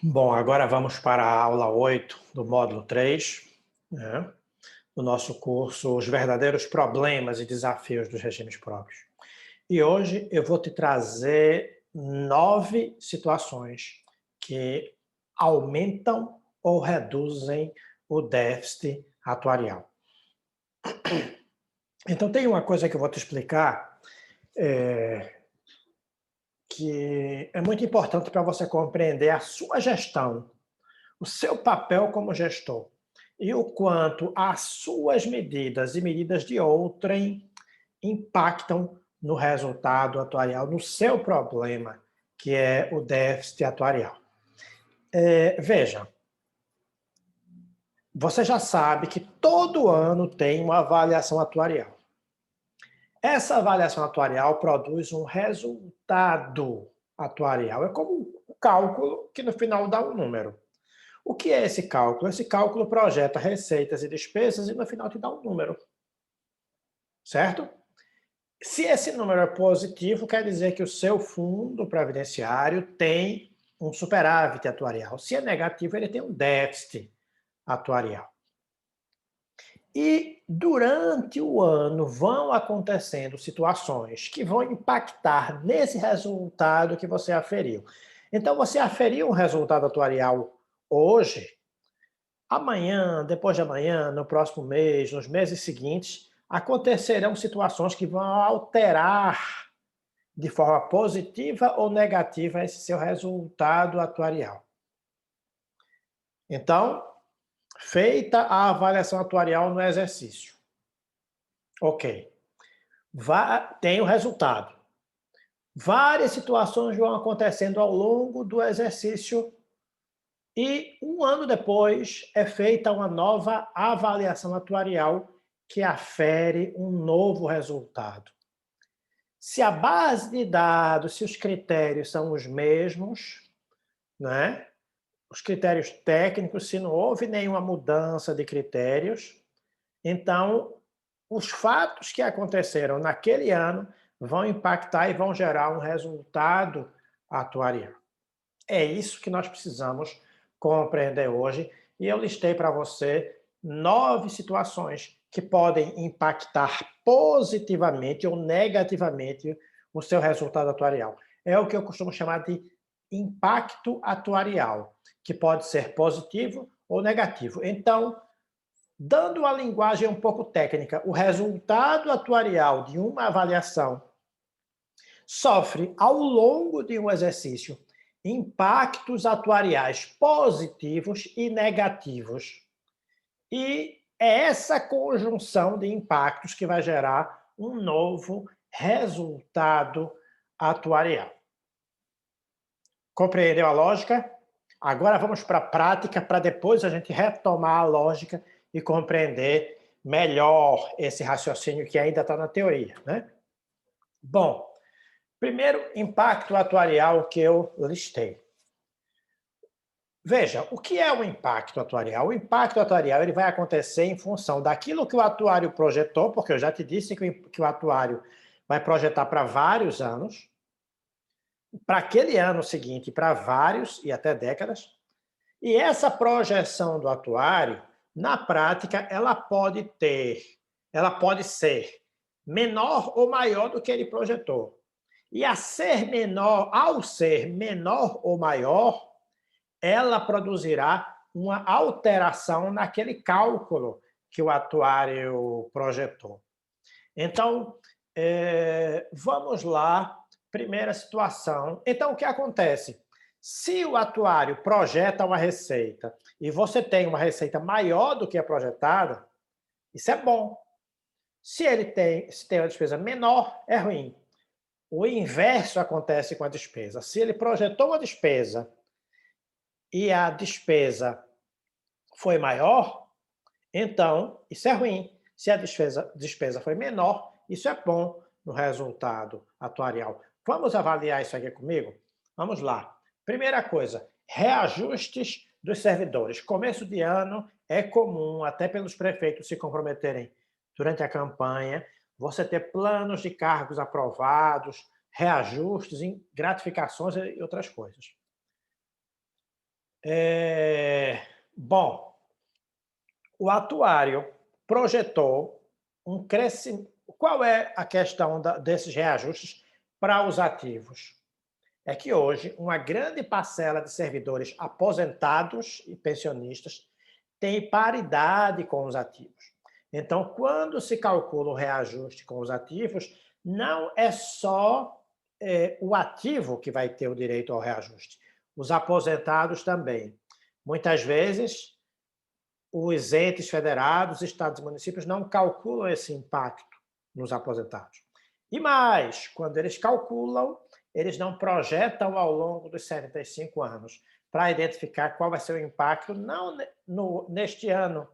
Bom, agora vamos para a aula 8 do módulo 3, né, do nosso curso Os Verdadeiros Problemas e Desafios dos Regimes Próprios. E hoje eu vou te trazer 9 situações que aumentam ou reduzem o déficit atuarial. Então tem uma coisa que eu vou te explicar, que é muito importante para você compreender a sua gestão, o seu papel como gestor e o quanto as suas medidas e medidas de outrem impactam no resultado atuarial, no seu problema, que é o déficit atuarial. Veja, você já sabe que todo ano tem uma avaliação atuarial. Essa avaliação atuarial produz um resultado atuarial. É como um cálculo que no final dá um número. O que é esse cálculo? Esse cálculo projeta receitas e despesas e no final te dá um número, certo? Se esse número é positivo, quer dizer que o seu fundo previdenciário tem um superávit atuarial. Se é negativo, ele tem um déficit atuarial. E durante o ano vão acontecendo situações que vão impactar nesse resultado que você aferiu. Então, você aferiu um resultado atuarial hoje. Amanhã, depois de amanhã, no próximo mês, nos meses seguintes, acontecerão situações que vão alterar de forma positiva ou negativa esse seu resultado atuarial. Então, feita a avaliação atuarial no exercício. Ok. Tem o resultado. Várias situações vão acontecendo ao longo do exercício e um ano depois é feita uma nova avaliação atuarial que afere um novo resultado. Se a base de dados, se os critérios são os mesmos, né? Os critérios técnicos, se não houve nenhuma mudança de critérios, então os fatos que aconteceram naquele ano vão impactar e vão gerar um resultado atuarial. É isso que nós precisamos compreender hoje, e eu listei para você 9 situações que podem impactar positivamente ou negativamente o seu resultado atuarial. É o que eu costumo chamar de impacto atuarial, que pode ser positivo ou negativo. Então, dando uma linguagem um pouco técnica, o resultado atuarial de uma avaliação sofre, ao longo de um exercício, impactos atuariais positivos e negativos. E é essa conjunção de impactos que vai gerar um novo resultado atuarial. Compreendeu a lógica? Agora vamos para a prática, para depois a gente retomar a lógica e compreender melhor esse raciocínio que ainda está na teoria, né? Bom, primeiro impacto atuarial que eu listei. Veja, o que é o impacto atuarial? O impacto atuarial ele vai acontecer em função daquilo que o atuário projetou, porque eu já te disse que o atuário vai projetar para vários anos, para aquele ano seguinte, para vários e até décadas. E essa projeção do atuário, na prática, ela pode ser menor ou maior do que ele projetou. E ao ser menor ou maior, ela produzirá uma alteração naquele cálculo que o atuário projetou. Então, vamos lá, primeira situação. Então, o que acontece? Se o atuário projeta uma receita e você tem uma receita maior do que a projetada, isso é bom. Se tem uma despesa menor, é ruim. O inverso acontece com a despesa. Se ele projetou uma despesa e a despesa foi maior, então isso é ruim. Se a despesa foi menor, isso é bom no resultado atuarial. Vamos avaliar isso aqui comigo? Vamos lá. Primeira coisa, reajustes dos servidores. Começo de ano é comum, até pelos prefeitos se comprometerem durante a campanha, você ter planos de cargos aprovados, reajustes, gratificações e outras coisas. Bom, o atuário projetou um crescimento. Qual é a questão desses reajustes para os ativos? É que hoje uma grande parcela de servidores aposentados e pensionistas tem paridade com os ativos. Então, quando se calcula o reajuste com os ativos, não é só o ativo que vai ter o direito ao reajuste, os aposentados também. Muitas vezes, os entes federados, estados e municípios não calculam esse impacto nos aposentados. E mais, quando eles calculam, eles não projetam ao longo dos 75 anos para identificar qual vai ser o impacto, não neste ano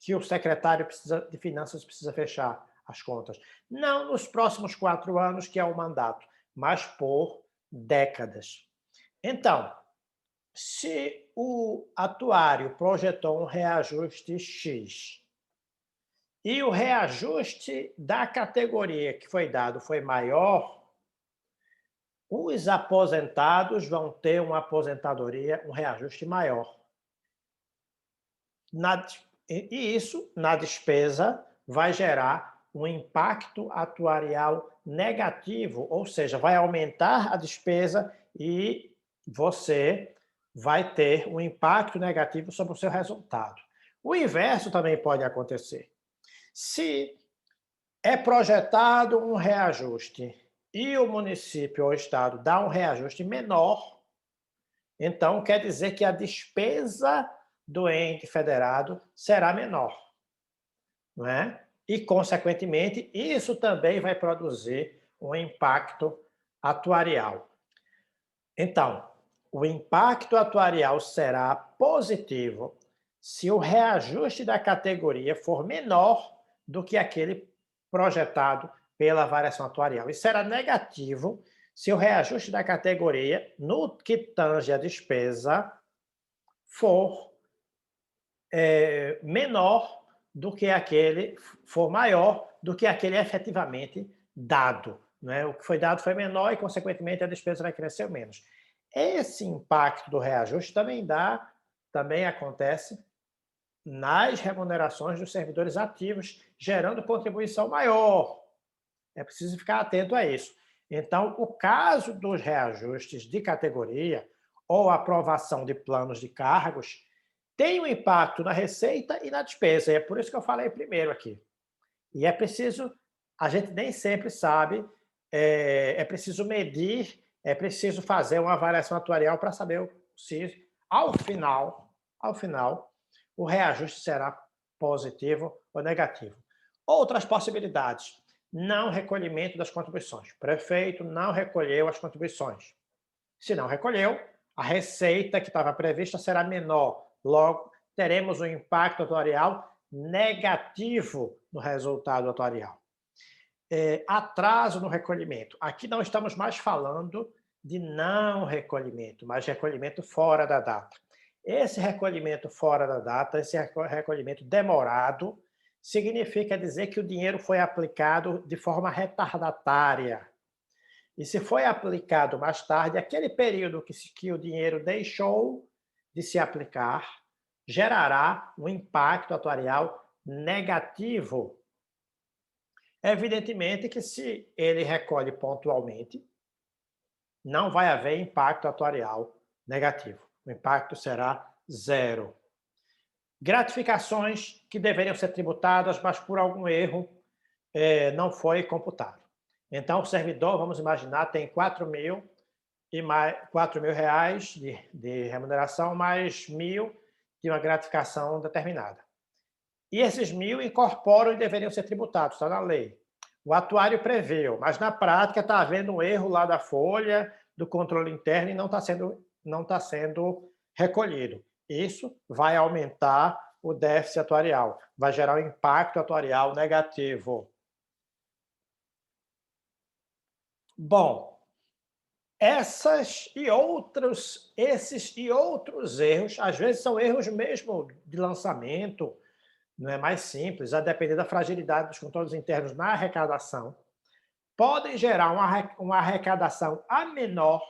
que o secretário de Finanças precisa fechar as contas, não nos próximos 4 anos, que é o mandato, mas por décadas. Então, se o atuário projetou um reajuste X e o reajuste da categoria que foi dado foi maior, os aposentados vão ter uma aposentadoria, um reajuste maior. E isso, na despesa, vai gerar um impacto atuarial negativo, ou seja, vai aumentar a despesa e você vai ter um impacto negativo sobre o seu resultado. O inverso também pode acontecer. Se é projetado um reajuste e o município ou o estado dá um reajuste menor, então quer dizer que a despesa do ente federado será menor, não é? E, consequentemente, isso também vai produzir um impacto atuarial. Então, o impacto atuarial será positivo se o reajuste da categoria for menor do que aquele projetado pela variação atuarial. E será negativo se o reajuste da categoria, no que tange a despesa, for menor do que aquele, for maior do que aquele efetivamente dado. Né? O que foi dado foi menor e, consequentemente, a despesa vai crescer menos. Esse impacto do reajuste também acontece nas remunerações dos servidores ativos, gerando contribuição maior. É preciso ficar atento a isso. Então, o caso dos reajustes de categoria ou aprovação de planos de cargos tem um impacto na receita e na despesa. E é por isso que eu falei primeiro aqui. E é preciso, a gente nem sempre sabe, é preciso medir, é preciso fazer uma avaliação atuarial para saber se, ao final, o reajuste será positivo ou negativo. Outras possibilidades: não recolhimento das contribuições. O prefeito não recolheu as contribuições. Se não recolheu, a receita que estava prevista será menor. Logo, teremos um impacto atuarial negativo no resultado atuarial. Atraso no recolhimento. Aqui não estamos mais falando de não recolhimento, mas recolhimento fora da data. Esse recolhimento fora da data, esse recolhimento demorado, significa dizer que o dinheiro foi aplicado de forma retardatária. E se foi aplicado mais tarde, aquele período que o dinheiro deixou de se aplicar gerará um impacto atuarial negativo. Evidentemente que se ele recolhe pontualmente, não vai haver impacto atuarial negativo. O impacto será zero. Gratificações que deveriam ser tributadas, mas por algum erro não foi computado. Então, o servidor, vamos imaginar, tem 4 mil reais de remuneração, mais 1.000 de uma gratificação determinada. E esses 1.000 incorporam e deveriam ser tributados, está na lei. O atuário preveu, mas na prática está havendo um erro lá da folha, do controle interno, e não está sendo recolhido. Isso vai aumentar o déficit atuarial, vai gerar um impacto atuarial negativo. Bom, esses e outros erros, às vezes são erros mesmo de lançamento, não é mais simples, a depender da fragilidade dos controles internos na arrecadação, podem gerar uma arrecadação a menor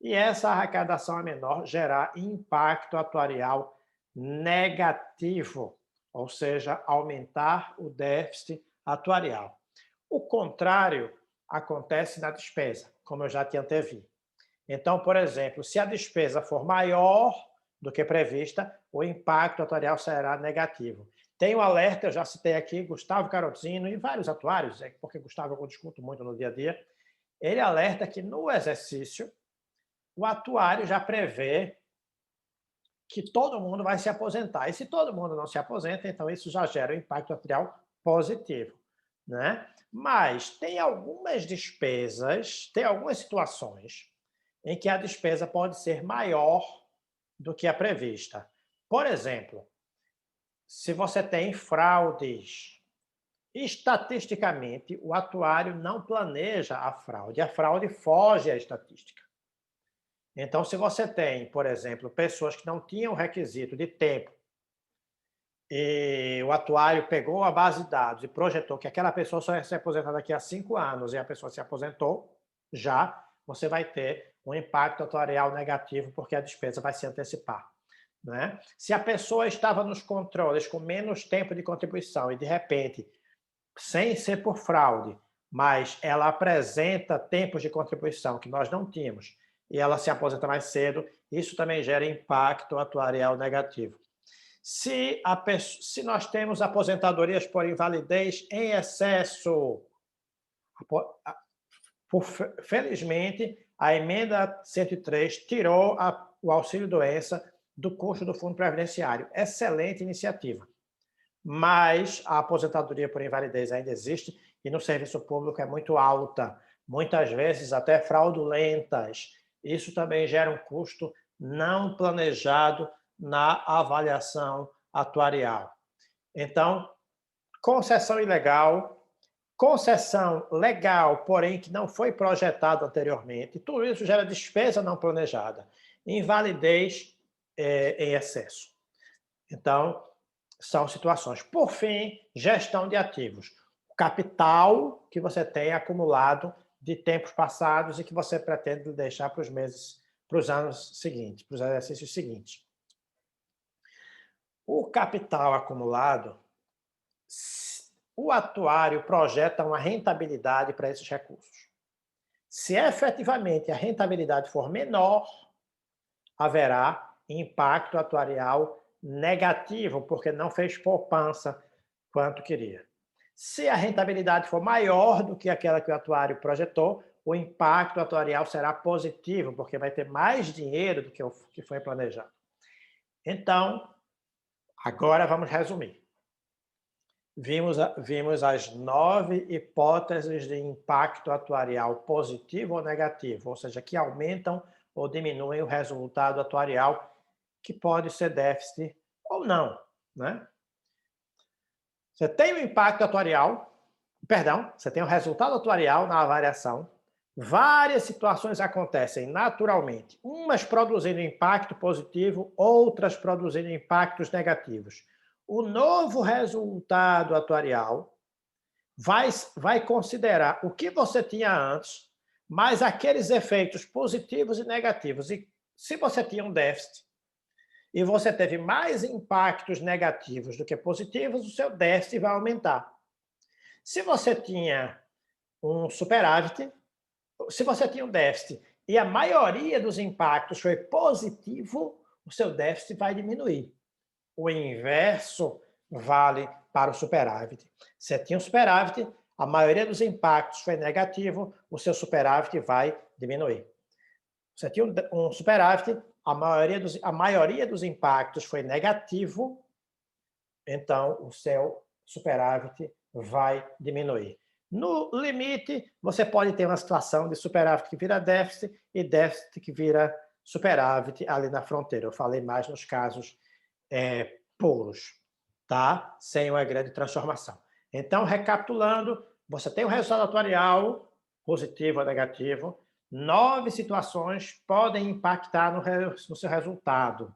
e essa arrecadação é menor, gerar impacto atuarial negativo, ou seja, aumentar o déficit atuarial. O contrário acontece na despesa, como eu já te antevi. Então, por exemplo, se a despesa for maior do que prevista, o impacto atuarial será negativo. Tem um alerta, eu já citei aqui, Gustavo Carotino e vários atuários, porque Gustavo eu discuto muito no dia a dia, ele alerta que no exercício, o atuário já prevê que todo mundo vai se aposentar. E se todo mundo não se aposenta, então isso já gera um impacto atuarial positivo, né? Mas tem algumas despesas, tem algumas situações em que a despesa pode ser maior do que a prevista. Por exemplo, se você tem fraudes, estatisticamente, o atuário não planeja a fraude foge à estatística. Então, se você tem, por exemplo, pessoas que não tinham requisito de tempo e o atuário pegou a base de dados e projetou que aquela pessoa só ia se aposentar daqui a 5 anos e a pessoa se aposentou, já você vai ter um impacto atuarial negativo porque a despesa vai se antecipar. Né? Se a pessoa estava nos controles com menos tempo de contribuição e, de repente, sem ser por fraude, mas ela apresenta tempos de contribuição que nós não tínhamos e ela se aposenta mais cedo, isso também gera impacto atuarial negativo. Se nós temos aposentadorias por invalidez em excesso, felizmente, a emenda 103 tirou o auxílio-doença do custo do fundo previdenciário. Excelente iniciativa. Mas a aposentadoria por invalidez ainda existe e no serviço público é muito alta, muitas vezes até fraudulentas. Isso também gera um custo não planejado na avaliação atuarial. Então, concessão ilegal, concessão legal, porém que não foi projetado anteriormente, tudo isso gera despesa não planejada, invalidez em excesso. Então, são situações. Por fim, gestão de ativos. O capital que você tem acumulado de tempos passados e que você pretende deixar para os meses, para os anos seguintes, para os exercícios seguintes. O capital acumulado, o atuário projeta uma rentabilidade para esses recursos. Se efetivamente a rentabilidade for menor, haverá impacto atuarial negativo, porque não fez poupança quanto queria. Se a rentabilidade for maior do que aquela que o atuário projetou, o impacto atuarial será positivo, porque vai ter mais dinheiro do que o que foi planejado. Então, agora vamos resumir. Vimos as 9 hipóteses de impacto atuarial positivo ou negativo, ou seja, que aumentam ou diminuem o resultado atuarial, que pode ser déficit ou não, né? Você tem o impacto atuarial, você tem o resultado atuarial na avaliação, várias situações acontecem naturalmente, umas produzindo impacto positivo, outras produzindo impactos negativos. O novo resultado atuarial vai considerar o que você tinha antes, mais aqueles efeitos positivos e negativos. E se você tinha um déficit e você teve mais impactos negativos do que positivos, o seu déficit vai aumentar. Se você tinha um superávit, se você tinha um déficit e a maioria dos impactos foi positivo, o seu déficit vai diminuir. O inverso vale para o superávit. Você tinha um superávit, a maioria dos impactos foi negativo, o seu superávit vai diminuir. Você tinha um superávit, a maioria dos impactos foi negativo, então o seu superávit vai diminuir. No limite, você pode ter uma situação de superávit que vira déficit e déficit que vira superávit ali na fronteira. Eu falei mais nos casos puros, tá? Sem uma grande transformação. Então, recapitulando, você tem um resultado atuarial, positivo ou negativo, 9 situações podem impactar no seu resultado.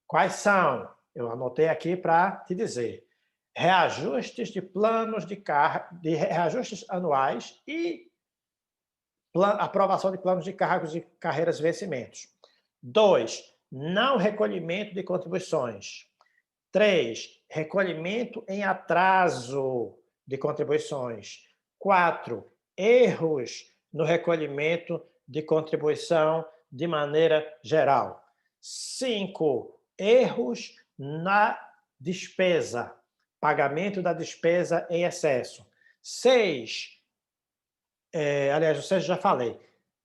Quais são? Eu anotei aqui para te dizer. Reajustes de planos de reajustes anuais e aprovação de planos de cargos e carreiras e vencimentos. 2, não recolhimento de contribuições. 3, recolhimento em atraso de contribuições. 4, erros no recolhimento de contribuição de maneira geral. 5, erros na despesa, pagamento da despesa em excesso. 6, aliás, vocês já falei,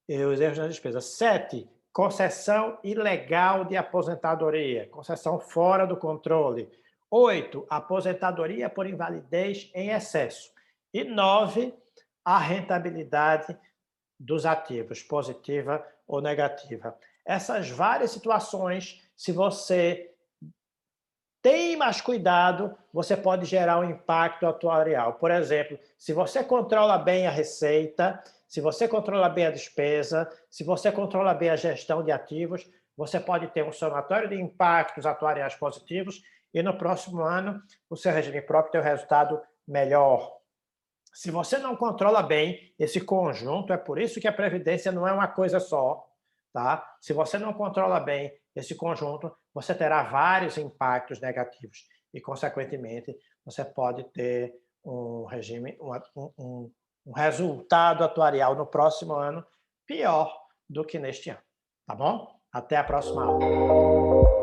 os erros na despesa. 7, concessão ilegal de aposentadoria, concessão fora do controle. 8, aposentadoria por invalidez em excesso. E 9, a rentabilidade dos ativos, positiva ou negativa. Essas várias situações, se você tem mais cuidado, você pode gerar um impacto atuarial. Por exemplo, se você controla bem a receita, se você controla bem a despesa, se você controla bem a gestão de ativos, você pode ter um somatório de impactos atuariais positivos e no próximo ano o seu regime próprio tem um resultado melhor. Se você não controla bem esse conjunto, é por isso que a previdência não é uma coisa só, tá? Se você não controla bem esse conjunto, você terá vários impactos negativos e, consequentemente, você pode ter um regime, um resultado atuarial no próximo ano pior do que neste ano, tá bom? Até a próxima aula.